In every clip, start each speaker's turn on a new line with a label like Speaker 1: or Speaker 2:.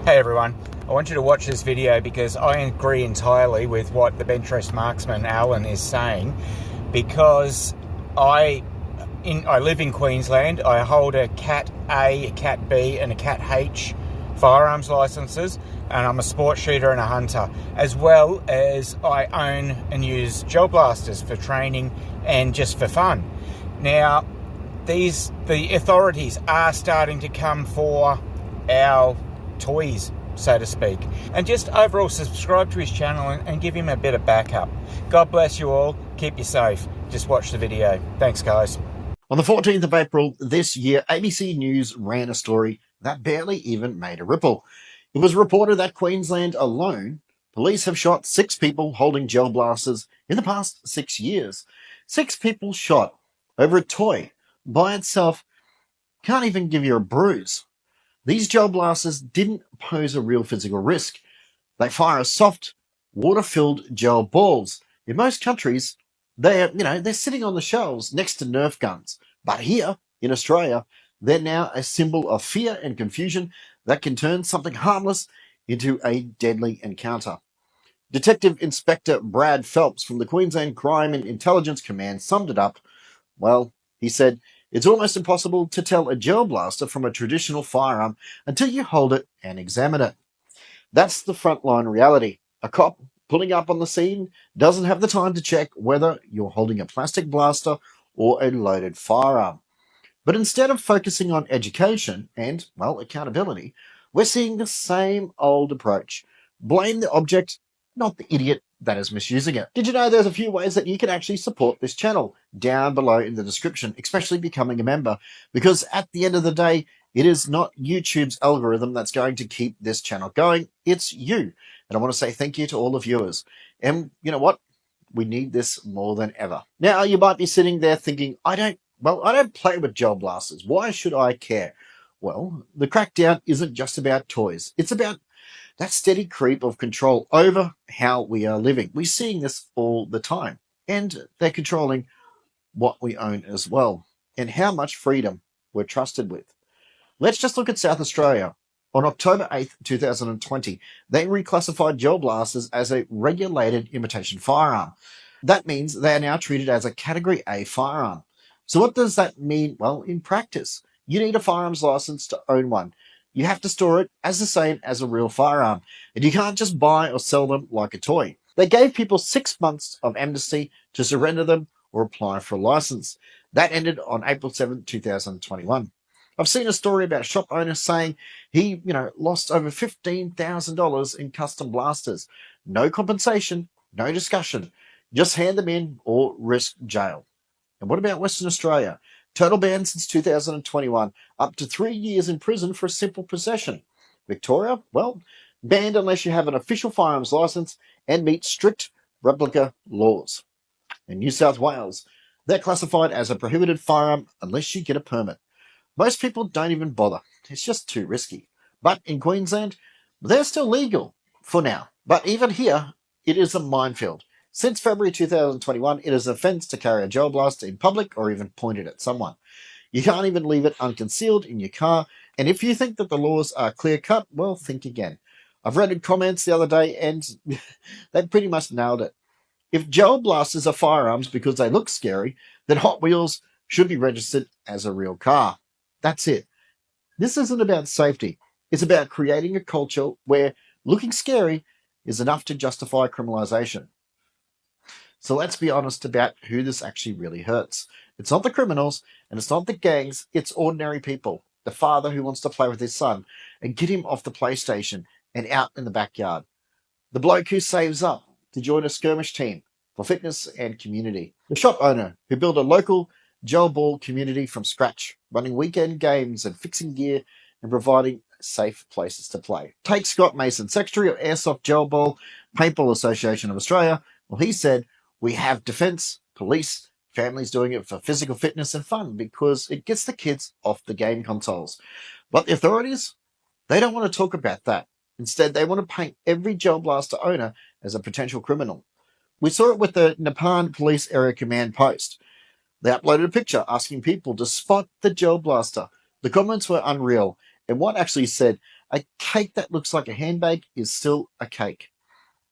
Speaker 1: Hey everyone, I want you to watch this video because I agree entirely with what the bench rest marksman Alan is saying, because I live in Queensland. I hold a Cat A, a Cat B and a Cat H firearms licenses, and I'm a sport shooter and a hunter, as well as I own and use gel blasters for training and just for fun. Now, the authorities are starting to come for our toys, so to speak, and just overall subscribe to his channel and give him a bit of backup. God bless you all. Keep you safe. Just watch the video. Thanks, guys.
Speaker 2: On the 14th of April this year, ABC News ran a story that barely even made a ripple. It was reported that Queensland alone, police have shot 6 people holding gel blasters in the past 6 years. 6 people shot over a toy by itself can't even give you a bruise. These gel blasters didn't pose a real physical risk. They fire soft, water-filled gel balls. In most countries, they're sitting on the shelves next to Nerf guns. But here, in Australia, they're now a symbol of fear and confusion that can turn something harmless into a deadly encounter. Detective Inspector Brad Phelps from the Queensland Crime and Intelligence Command summed it up. Well, he said, "It's almost impossible to tell a gel blaster from a traditional firearm until you hold it and examine it." That's the frontline reality. A cop pulling up on the scene doesn't have the time to check whether you're holding a plastic blaster or a loaded firearm. But instead of focusing on education and, well, accountability, we're seeing the same old approach. Blame the object, not the idiot that is misusing it. Did you know there's a few ways that you can actually support this channel? Down below in the description, especially becoming a member, because at the end of the day, it is not YouTube's algorithm that's going to keep this channel going. It's you. And I want to say thank you to all the viewers. And you know what? We need this more than ever. Now, you might be sitting there thinking, I don't play with gel blasters. Why should I care? Well, the crackdown isn't just about toys. It's about that steady creep of control over how we are living. We're seeing this all the time. And they're controlling what we own as well, and how much freedom we're trusted with. Let's just look at South Australia. On October 8th, 2020, they reclassified gel blasters as a regulated imitation firearm. That means they are now treated as a Category A firearm. So what does that mean? Well, in practice, you need a firearms license to own one. You have to store it as the same as a real firearm, and you can't just buy or sell them like a toy. They gave people 6 months of amnesty to surrender them or apply for a license. That ended on April 7th, 2021. I've seen a story about a shop owner saying he, lost over $15,000 in custom blasters. No compensation, no discussion. Just hand them in or risk jail. And what about Western Australia? Total ban since 2021, up to 3 years in prison for a simple possession. Victoria, well, banned unless you have an official firearms license and meet strict replica laws. In New South Wales, they're classified as a prohibited firearm unless you get a permit. Most people don't even bother. It's just too risky. But in Queensland, they're still legal for now. But even here, it is a minefield. Since February 2021, it is an offence to carry a gel blaster in public or even point it at someone. You can't even leave it unconcealed in your car. And if you think that the laws are clear-cut, well, think again. I've read comments the other day and they pretty much nailed it. If gel blasters are firearms because they look scary, then Hot Wheels should be registered as a real car. That's it. This isn't about safety. It's about creating a culture where looking scary is enough to justify criminalization. So let's be honest about who this actually really hurts. It's not the criminals and it's not the gangs. It's ordinary people. The father who wants to play with his son and get him off the PlayStation and out in the backyard. The bloke who saves up to join a skirmish team for fitness and community. The shop owner who built a local gel ball community from scratch, running weekend games and fixing gear and providing safe places to play. Take Scott Mason, Secretary of Airsoft Gel Ball Paintball Association of Australia. Well, he said, "We have defence, police, families doing it for physical fitness and fun because it gets the kids off the game consoles." But the authorities, they don't want to talk about that. Instead, they want to paint every gel blaster owner as a potential criminal. We saw it with the Nepean Police Area Command post. They uploaded a picture asking people to spot the gel blaster. The comments were unreal, and one actually said, A cake that looks like a handbag is still a cake.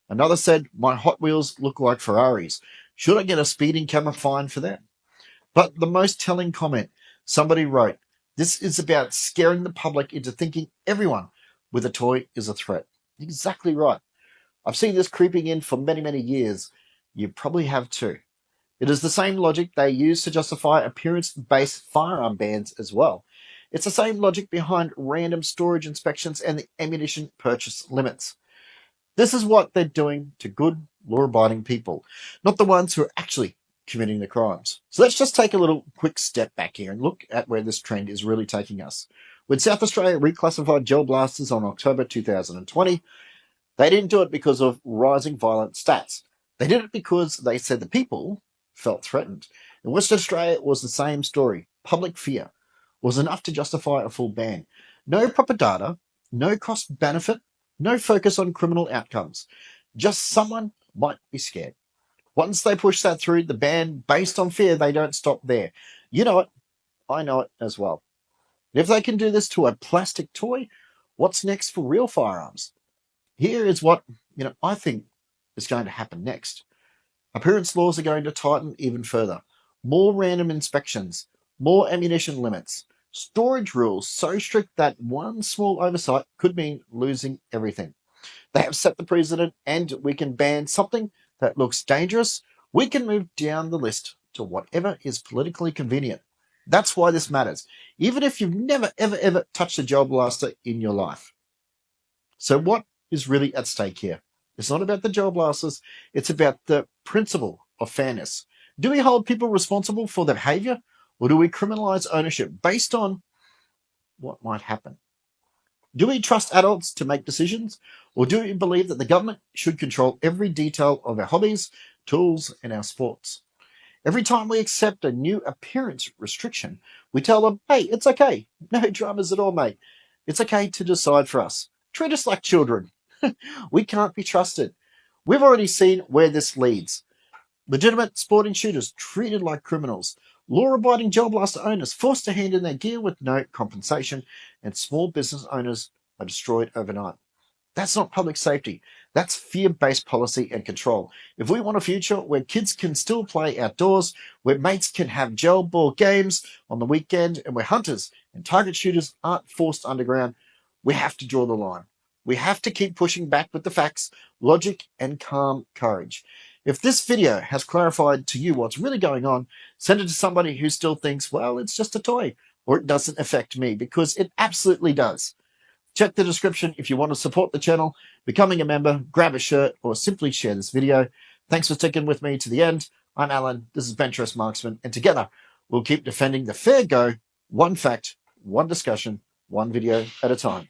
Speaker 2: Another said, my Hot Wheels look like Ferraris. Should I get a speeding camera fine for that? But the most telling comment, somebody wrote, this is about scaring the public into thinking everyone with a toy is a threat. Exactly right. I've seen this creeping in for many, many years. You probably have too. It is the same logic they use to justify appearance-based firearm bans as well. It's the same logic behind random storage inspections and the ammunition purchase limits. This is what they're doing to good, law-abiding people, not the ones who are actually committing the crimes. So let's just take a little quick step back here and look at where this trend is really taking us. When South Australia reclassified gel blasters on October 2020, they didn't do it because of rising violent stats. They did it because they said the people felt threatened. In Western Australia, it was the same story. Public fear was enough to justify a full ban. No proper data, no cost benefit, no focus on criminal outcomes. Just someone might be scared. Once they push that through, the ban based on fear, they don't stop there. You know it. I know it as well. If they can do this to a plastic toy, what's next for real firearms? Here is what I think is going to happen next. Appearance laws are going to tighten even further. More random inspections, more ammunition limits, storage rules so strict that one small oversight could mean losing everything. They have set the precedent, and we can ban something that looks dangerous. We can move down the list to whatever is politically convenient. That's why this matters, even if you've never, ever, ever touched a gel blaster in your life. So what is really at stake here? It's not about the gel blasters. It's about the principle of fairness. Do we hold people responsible for their behavior, or do we criminalize ownership based on what might happen? Do we trust adults to make decisions, or do we believe that the government should control every detail of our hobbies, tools, and our sports? Every time we accept a new appearance restriction, we tell them, hey, it's okay. No dramas at all, mate. It's okay to decide for us. Treat us like children. We can't be trusted. We've already seen where this leads. Legitimate sporting shooters treated like criminals. Law-abiding gel blaster owners forced to hand in their gear with no compensation, and small business owners are destroyed overnight. That's not public safety. That's fear-based policy and control. If we want a future where kids can still play outdoors, where mates can have gel ball games on the weekend, and where hunters and target shooters aren't forced underground, we have to draw the line. We have to keep pushing back with the facts, logic, and calm courage. If this video has clarified to you what's really going on, send it to somebody who still thinks, well, it's just a toy, or it doesn't affect me, because it absolutely does. Check the description if you want to support the channel, becoming a member, grab a shirt, or simply share this video. Thanks for sticking with me to the end. I'm Alan, this is Bentress Marksman, and together we'll keep defending the fair go, one fact, one discussion, one video at a time.